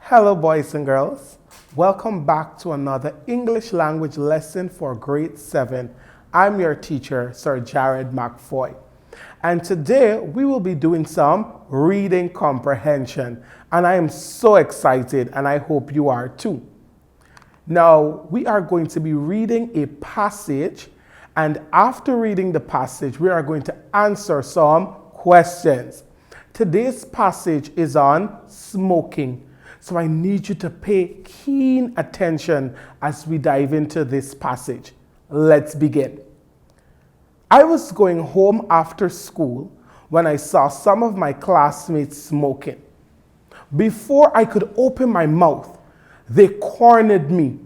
Hello boys and girls, welcome back to another English language lesson for grade 7. I'm your teacher, Sir Jared McPhoy. And today we will be doing some reading comprehension. And I am so excited and I hope you are too. Now we are going to be reading a passage, and after reading the passage we are going to answer some questions. Today's passage is on smoking. So I need you to pay keen attention as we dive into this passage. Let's begin. I was going home after school when I saw some of my classmates smoking. Before I could open my mouth, they cornered me,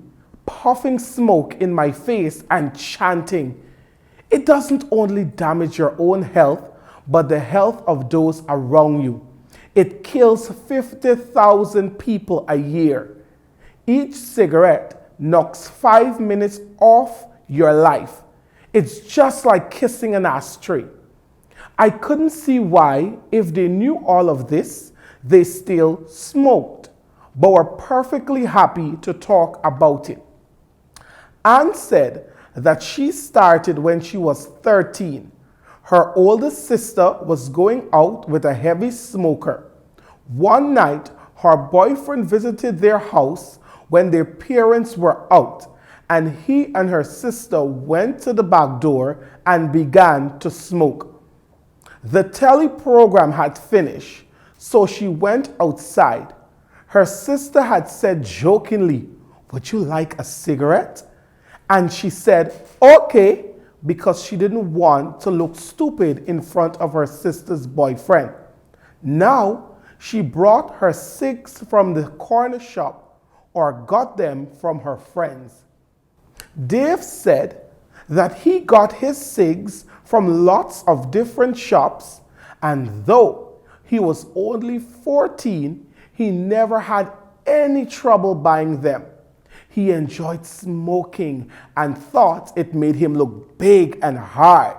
puffing smoke in my face and chanting, "It doesn't only damage your own health, but the health of those around you. It kills 50,000 people a year. Each cigarette knocks 5 minutes off your life. It's just like kissing an ashtray." I couldn't see why, if they knew all of this, they still smoked, but were perfectly happy to talk about it. Anne said that she started when she was 13. Her oldest sister was going out with a heavy smoker. One night, her boyfriend visited their house when their parents were out, and he and her sister went to the back door and began to smoke. The telly program had finished, so she went outside. Her sister had said jokingly, "Would you like a cigarette?" And she said, "Okay," because she didn't want to look stupid in front of her sister's boyfriend. Now, she brought her cigs from the corner shop or got them from her friends. Dave said that he got his cigs from lots of different shops, and though he was only 14, he never had any trouble buying them. He enjoyed smoking and thought it made him look big and hard.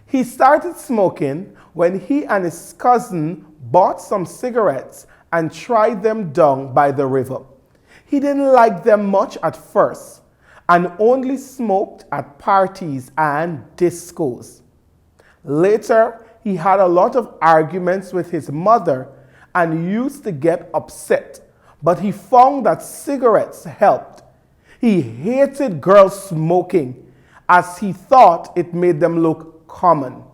He started smoking when he and his cousin bought some cigarettes and tried them down by the river. He didn't like them much at first and only smoked at parties and discos. Later, he had a lot of arguments with his mother and used to get upset, but he found that cigarettes helped. He hated girls smoking as he thought it made them look common.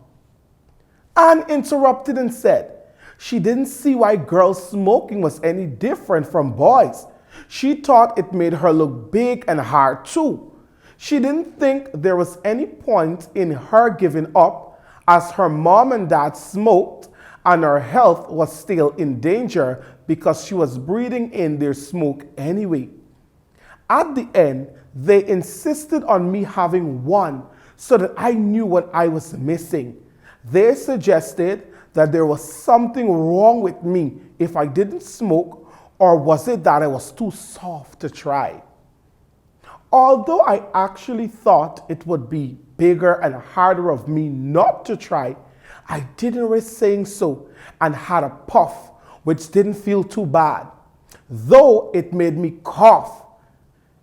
Anne interrupted and said she didn't see why girls smoking was any different from boys. She thought it made her look big and hard too. She didn't think there was any point in her giving up as her mom and dad smoked and her health was still in danger because she was breathing in their smoke anyway. At the end, they insisted on me having one so that I knew what I was missing. They suggested that there was something wrong with me if I didn't smoke, or was it that I was too soft to try? Although I actually thought it would be bigger and harder of me not to try, I didn't risk saying so and had a puff, which didn't feel too bad, though it made me cough.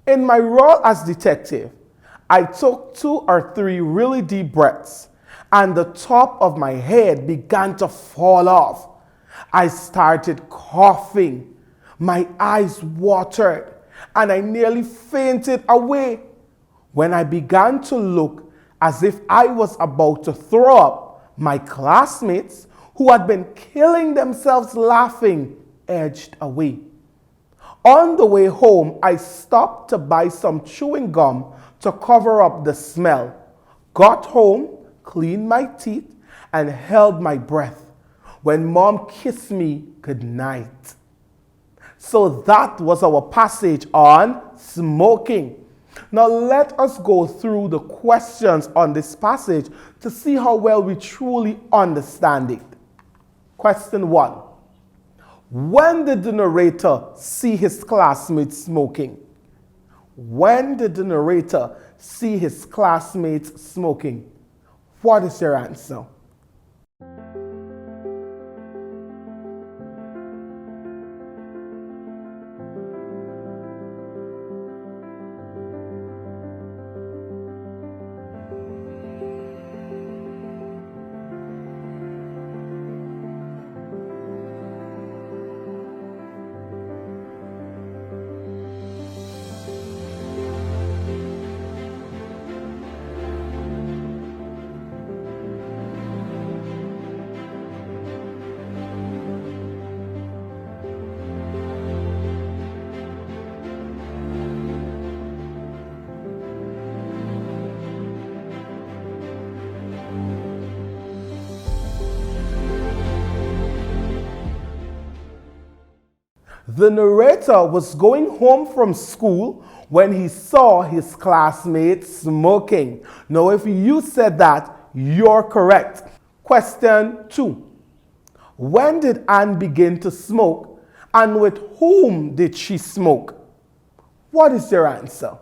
In my role as detective, I took 2 or 3 really deep breaths, and the top of my head began to fall off. I started coughing. My eyes watered, and I nearly fainted away. When I began to look as if I was about to throw up, my classmates, who had been killing themselves laughing, edged away. On the way home, I stopped to buy some chewing gum to cover up the smell, got home, cleaned my teeth, and held my breath when Mom kissed me goodnight. So that was our passage on smoking. Now let us go through the questions on this passage to see how well we truly understand it. Question 1. When did the narrator see his classmates smoking? When did the narrator see his classmates smoking? What is your answer? The narrator was going home from school when he saw his classmates smoking. Now, if you said that, you're correct. Question 2. When did Anne begin to smoke, and with whom did she smoke? What is your answer?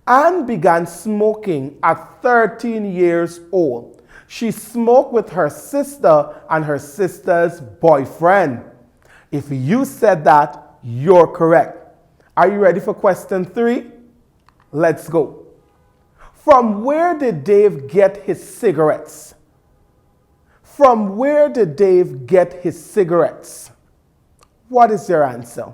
Anne began smoking at 13 years old. She smoked with her sister and her sister's boyfriend. If you said that, you're correct. Are you ready for question 3? Let's go. From where did Dave get his cigarettes? From where did Dave get his cigarettes? What is your answer?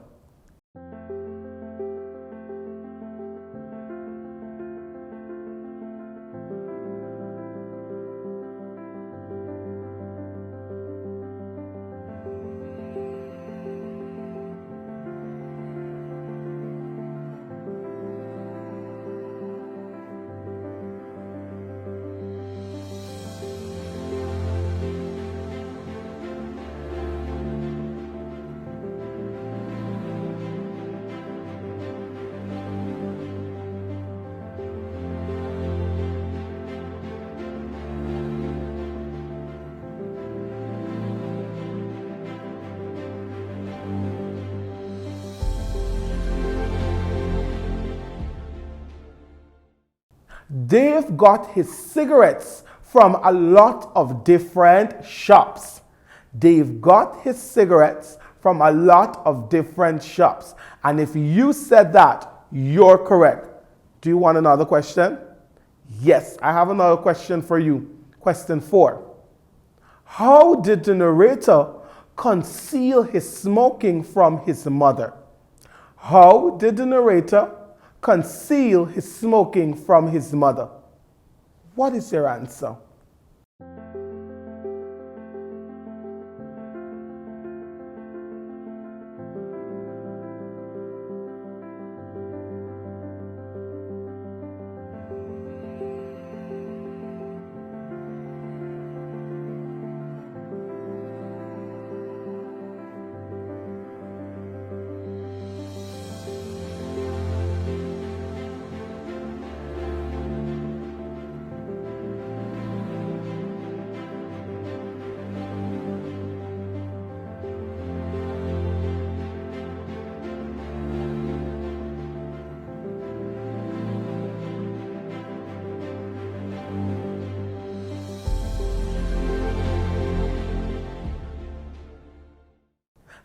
Dave got his cigarettes from a lot of different shops. Dave got his cigarettes from a lot of different shops. And if you said that, you're correct. Do you want another question? Yes, I have another question for you. Question 4. How did the narrator conceal his smoking from his mother? How did the narrator conceal his smoking from his mother? What is your answer?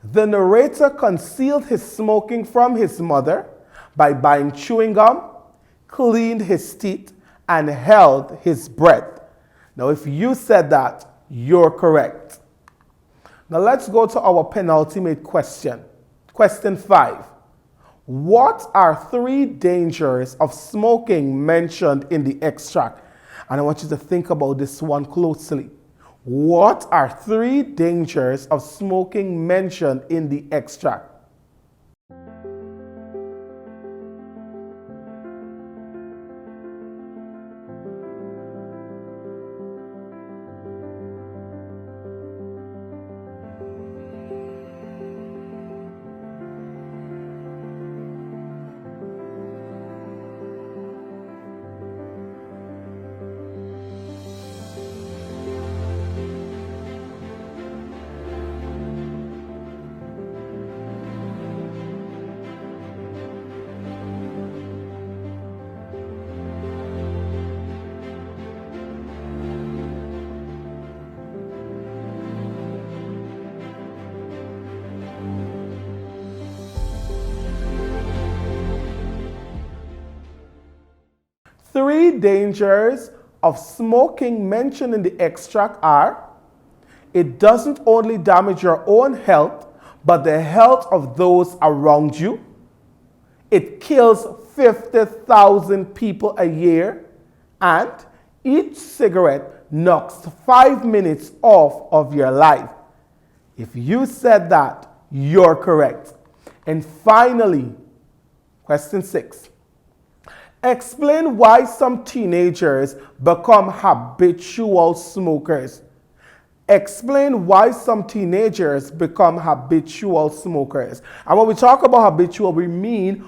The narrator concealed his smoking from his mother by buying chewing gum, cleaned his teeth, and held his breath. Now, if you said that, you're correct. Now, let's go to our penultimate question. Question 5. What are 3 dangers of smoking mentioned in the extract? And I want you to think about this one closely. What are 3 dangers of smoking mentioned in the extract? Three dangers of smoking mentioned in the extract are: it doesn't only damage your own health, but the health of those around you. It kills 50,000 people a year, and each cigarette knocks 5 minutes off of your life. If you said that, you're correct. And finally, question 6. Explain why some teenagers become habitual smokers. Explain why some teenagers become habitual smokers. And when we talk about habitual, we mean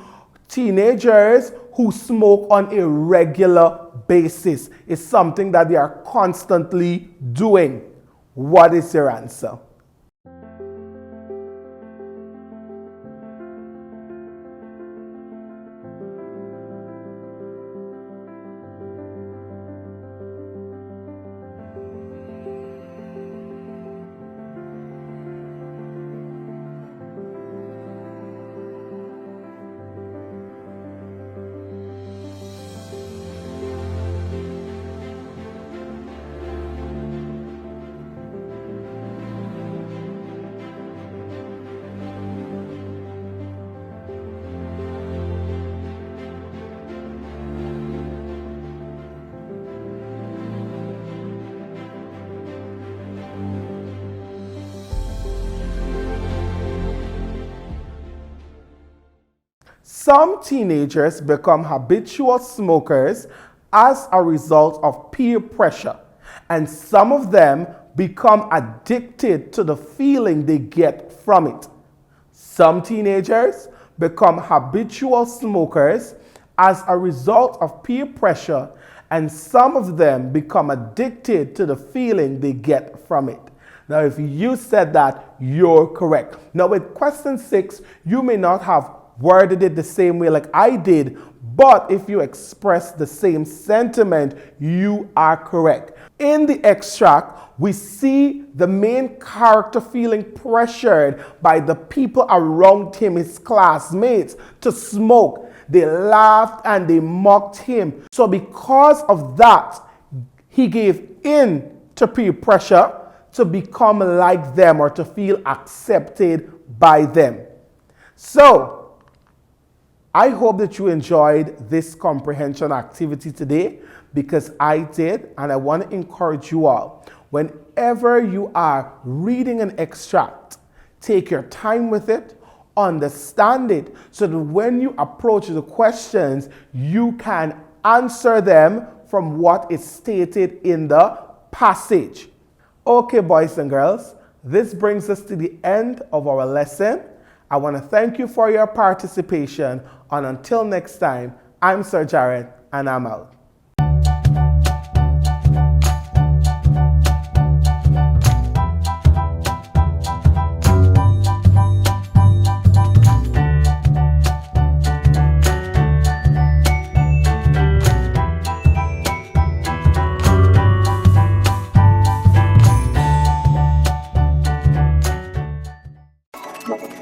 teenagers who smoke on a regular basis. It's something that they are constantly doing. What is your answer? Some teenagers become habitual smokers as a result of peer pressure, and some of them become addicted to the feeling they get from it. Some teenagers become habitual smokers as a result of peer pressure, and some of them become addicted to the feeling they get from it. Now, if you said that, you're correct. Now, with question 6, you may not have worded it the same way like I did, but if you express the same sentiment, you are correct. In the extract, we see the main character feeling pressured by the people around him, his classmates, to smoke. They laughed and they mocked him. So because of that, he gave in to peer pressure to become like them or to feel accepted by them. So, I hope that you enjoyed this comprehension activity today, because I did, and I want to encourage you all. Whenever you are reading an extract, take your time with it, understand it, so that when you approach the questions, you can answer them from what is stated in the passage. Okay, boys and girls, this brings us to the end of our lesson. I want to thank you for your participation, and until next time, I'm Sir Jared, and I'm out. you.